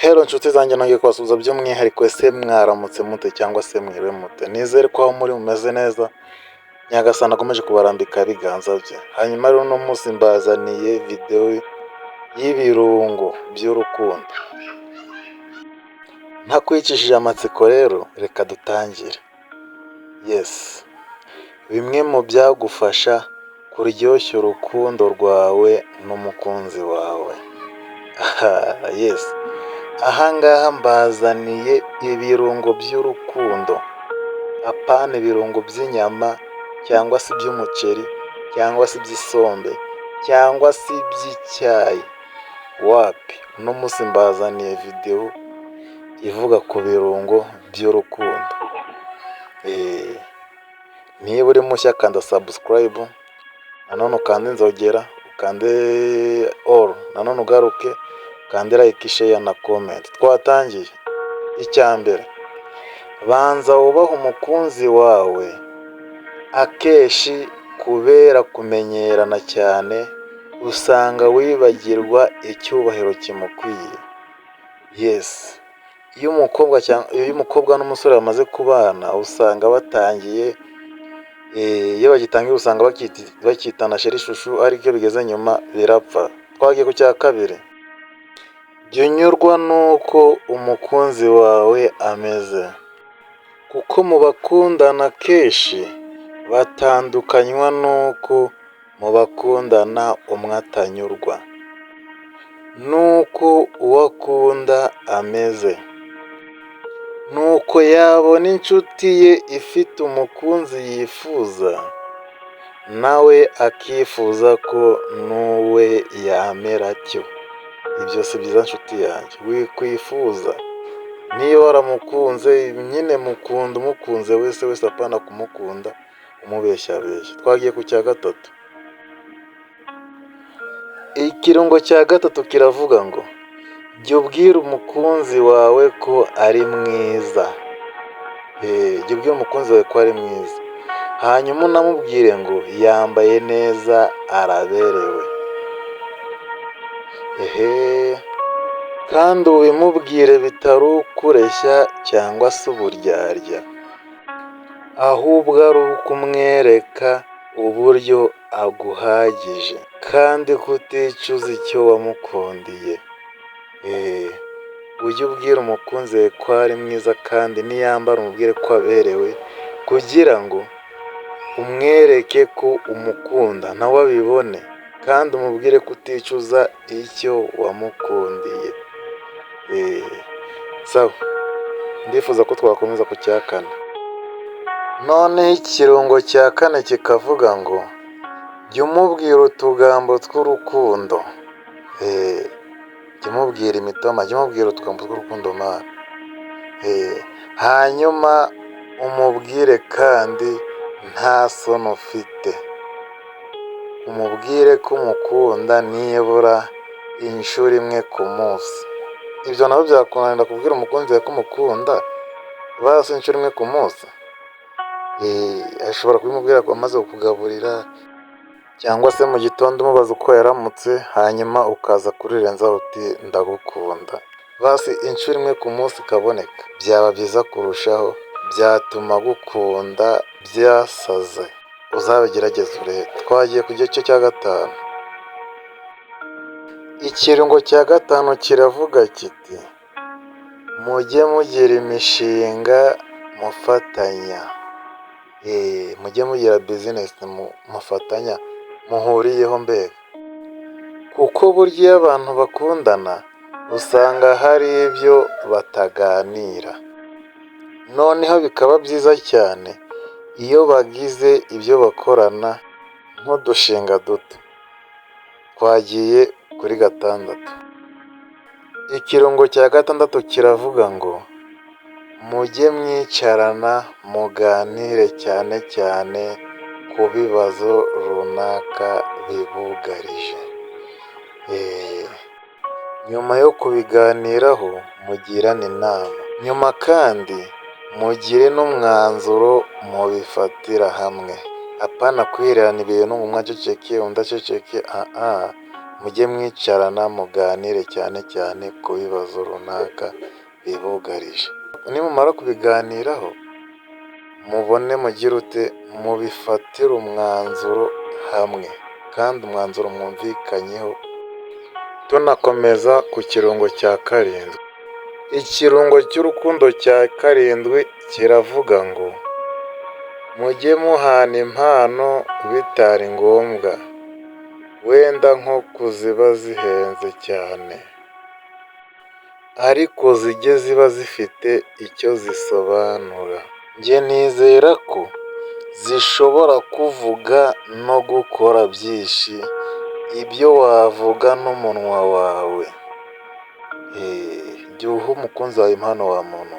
Hello nshuti zanjye, nongeye kubasuhuza by'umwihariko. Ese mwaramutse mute cyangwa se mwiriwe mute? Nizere ko aho muri mumeze neza, Nyagasani akomeje kubarambika ibiganza bye. Hanyuma rero uno munsi mbazaniye videwo y'ibirungo by'urukundo. Ntakwicishije amatsiko rero, reka dutangire. Yes, bimwe mu byagufasha kuryoshya urukundo rwawe n'umukunzi wawe. Yes, ahangaha mbazaniye ibirungo by'urukundo, apana ibirungo by'inyama cyangwa se iby'umuceri cyangwa se iby'isombe cyangwa se iby'icyayi. Wapi, uno munsi mbazaniye videwo ivuga ku birungo by'urukundo. Niba uri mushya kanda subscribe, nanone ukande inzogera, ukande all, nanone ugaruke ukande like, share na comment. Twatangiye. Icya mbere, banza wubahe umukunzi wawe. Akenshi kubera kumenyerana cyane usanga wibagirwa icyubahiro kimukwiye. Yes, iyo umukobwa n'umusore bamaze kubana usanga batangiye, iyo bagitangira usanga bakitana sheri shushu, ariko iyo bigeze nyuma birapfa. Twagiye ku cya kabiri, jya unyurwa n'uko umukunzi wawe ameze, kuko mu bakundana kenshi batandukanywa n'uko mu bakundana umwe atanyurwa n'uko uwo akunda ameze, nuko yabona inshuti ye ifite umukunzi yifuza, nawe akifuza ko n'uwe yamera atyo. Ibyo si byiza nshuti yanjye, wikwifuza. Niba waramukunze nyine mukunda umukunze wese apana kumukunda umubeshya. Twagiye ku cya gatatu. Ikirungo cya gatatu kiravuga ngo jya ubwira umukunzi wawe ko ari mwiza. Jya ubwira umukunzi wawe ko ari mwiza, hanyuma unamubwire ngo yambaye neza, araberewe. Kandi ubimubwire bitari ukureshya cyangwa se uburyarya, ahubwo ari ukumwereka uburyo aguhagije kandi kuticuza icyo wamukundiye. Ujye ubwira umukunzi wawe ko ari mwiza, kandi niyambara umubwire ko aberewe, kugira ngo umwereke ko umukunda nawe abibone, kandi umubwire kuticuza icyo wamukundiye. Sawa, ndifuza ko twakomeza ku cya kane. Noneho ikirungo cya kane kikavuga ngo jya umubwira utugambo tw'urukundo. Jya umubwira imitoma, jya umubwira utugambo tw'urukundo mana. Hanyuma umubwire kandi nta soni ufite, umubwire ko umukunda nibura inshuro imwe ku munsi. Ibyo nabyo byakunanira kubwira umukunzi wawe ko umukunda basi inshuro imwe ku munsi? Ashobora kubimubwira ko amaze kukugaburira, cyangwa se mu gitondo umubaza uko yaramutse, hanyuma ukaza kurirenzaho uti ndagukunda. Basi inshuro imwe ku munsi ikaboneka, byaba byiza kurushaho, byatuma gukunda byasaze. Uzabigerageze urebe. Twagiye ku gice cya gatanu. Ikirungo cya gatanu kiravuga kiti mujye mugira imishinga mufatanya. Mujye mugira bizinesi mufatanya, muhuriyeho mbega, kuko burya iyo abantu bakundana usanga hari ibyo bataganira. Noneho bikaba byiza cyane iyo bagize ibyo bakorana nk'udushinga duto. Twagiye kuri gatandatu. Ikirungo cya gatandatu kiravuga ngo mujye mwicarana muganire cyane cyane ku bibazo runaka bibugarije. Nyuma yo kubiganiraho mugirane inama, nyuma kandi mugire n'umwanzuro mubifatira hamwe. Apana kwihererana ibintu ngo umwe aceceke undi aceceke. mujye mwicarana muganire cyane cyane ku bibazo runaka bibugarije. Nimumara kubiganiraho mubone mugire ute, mubifatire umwanzuro hamwe kandi umwanzuro mwumvikanyeho. Tunakomeza ku kirungo cya karindwi. Ikirungo cy'urukundo cya karindwi kiravuga ngo mujye muhana impano bitari ngombwa, wenda nko kuziba zihenze cyane, ariko zijye ziba zifite icyo zisobanura. Njye nizera ko zishobora kuvuga no gukora byinshi ibyo wavuga n'umunwa wawe. Jya uha umukunzi wawe impano, wa muntu.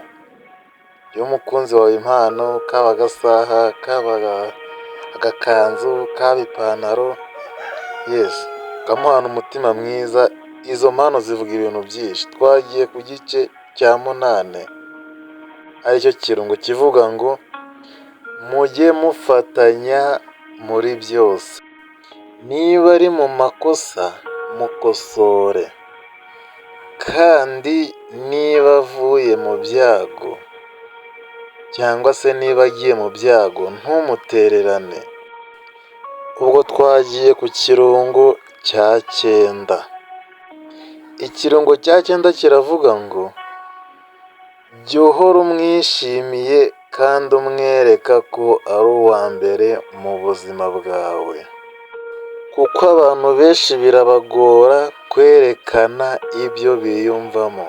Jya uha umukunzi wawe impano, kaba agasaha, kaba agakanzu, kaba ipantaro, ukamuhana umutima mwiza. Izo mpano zivuga ibintu byinshi. Twagiye ku gice cya 8 aricyo kirungo kivuga ngo mujye mufatanya muri byose, niba ari mu makosa mukosore, kandi niba avuye mu byago cyangwa se niba agiye mu byago ntumutererane. Ubwo twagiye ku kirungo cya 9. Ikirungo cya 9 kiravuga ngo jya uhora umwishimiye kandi umwereka ko ari uwa mbere mu buzima bwawe, kuko abantu benshi birabagora kwerekana ibyo biyumvamo,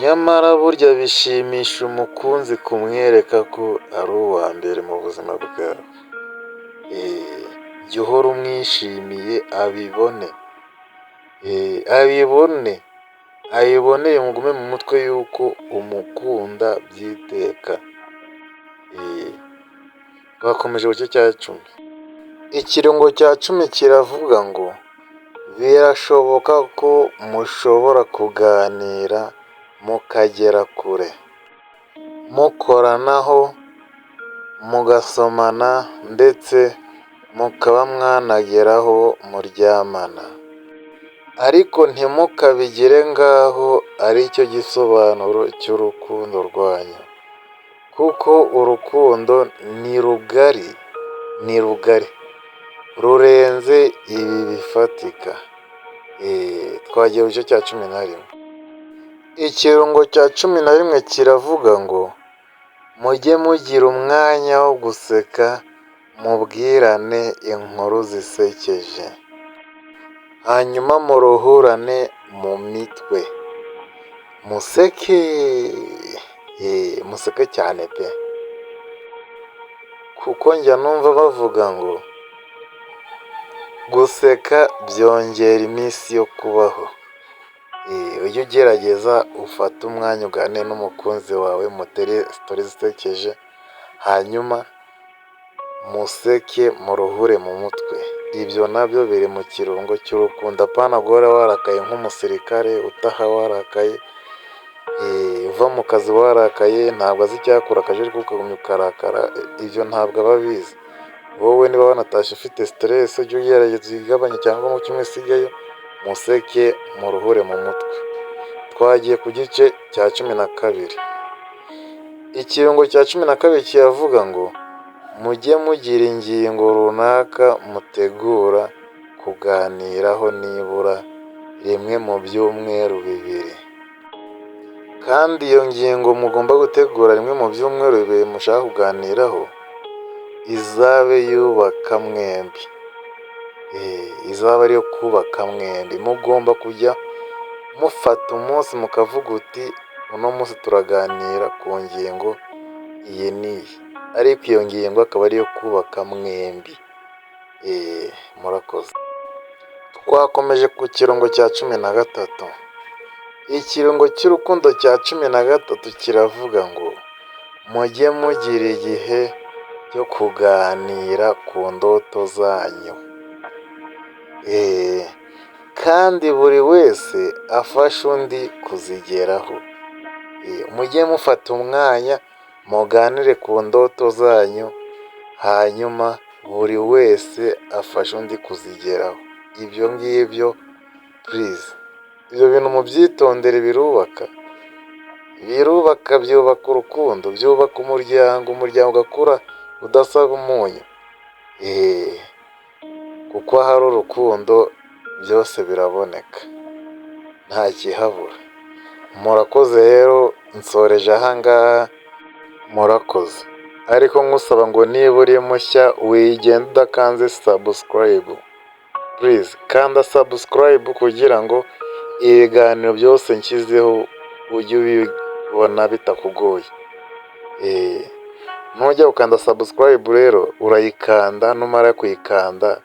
nyamara burya bishimisha umukunzi kumwereka ko ari uwa mbere mu buzima bwawe. Jya uhora umwishimiye abibone, abiboneye mugume mu mutwe yuko umukunda byiteka. Twakomeje ku gice cya 10. Ikirungo cya 10 kiravuga ngo birashoboka ko mushobora kuganira mukagera kure, mukoranaho, mugasomana, ndetse mukaba mwanageraho muryamana, ariko ntimukabigire ngaho ari cyo gisobanuro cy'urukundo rwanyu, kuko urukundo ni rugari rurenze ibi bifatika. Twagiye ku gice cya 11. Ikirungo cya 11 kiravuga ngo mujye mugira umwanya wo guseka, mubwirane inkuru zisekeje, hanyuma muruhurane mu mitwe, museke, museke cyane pe, kuko njya numva bavuga ngo guseka byongera iminsi yo kubaho. Ujye ugerageza ufate umwanya uganire n'umukunzi wawe, mutere sitori zisekeje, hanyuma museke, muruhure mu mutwe. Ibyo nabyo biri mu kirungo cy'urukundo. Apana guhora warakaye nk'umusirikare utaha warakaye, uva mu kazi warakaye, ntabwo azi icyakura akaje ariko ukagumya ukarakara. Ibyo ntabwo aba abizi. Wowe niba wanatashye ufite stress, ujye ugerageza uyigabanye cyangwa mu kimwe isigayo, museke, muruhure mu mutwe. Twagiye ku gice cya 12. Ikirungo cya 12 kiravuga ngo mujye mugira ingingo runaka mutegura kuganiraho nibura rimwe mu byumweru 2, kandi iyo ngingo mugomba gutegura rimwe mu byumweru 2 mushaka kuganiraho izabe yubaka mwembi, izaba ariyo kubaka mwembi. Mugomba kujya mufata umunsi mukavuga uti uno munsi turaganira ku ngingo iyi n'iyi, ariko iyo ngingo akaba ariyo kubaka mwembi. Murakoze. Twakomeje ku kirungo cya 13. Ikirungo cy'urukundo cya 13 kiravuga ngo mujye mugira igihe cyo kuganira ku ndoto zanyu, kandi buri wese afasha undi kuzigeraho. Mujye mufata umwanya muganire ku ndoto zanyu, hanyuma buri wese afasha undi kuzigeraho. ibyo ngibyo purize, ibyo bintu mubyitondere, birubaka, byubaka urukundo, byubaka umuryango ugakura udasaba umunyu. Kuko ahari urukundo byose biraboneka, nta kihabura. Murakoze rero, nsoreje ahangaha, murakoze. Ariko nkusaba ngo niba uri mushya wigenda udakanze sabusikarayibu, purize kanda sabusikarayibu kugira ngo ibiganiro byose nshyizeho ujye ubibona bitakugoye. Nujya gukanda sabusikarayibu rero urayikanda, numara kuyikanda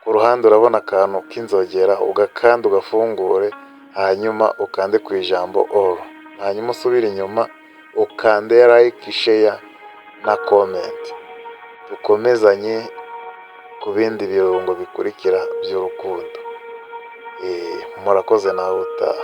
ku ruhande urabona akantu k'inzogera, ugakanda ugafungure, hanyuma ukande ku ijambo olu, hanyuma usubire inyuma ukande like, sheya na komenti. Dukomezanye ku bindi birungo bikurikira by'urukundo. Murakoze, nawe utaha.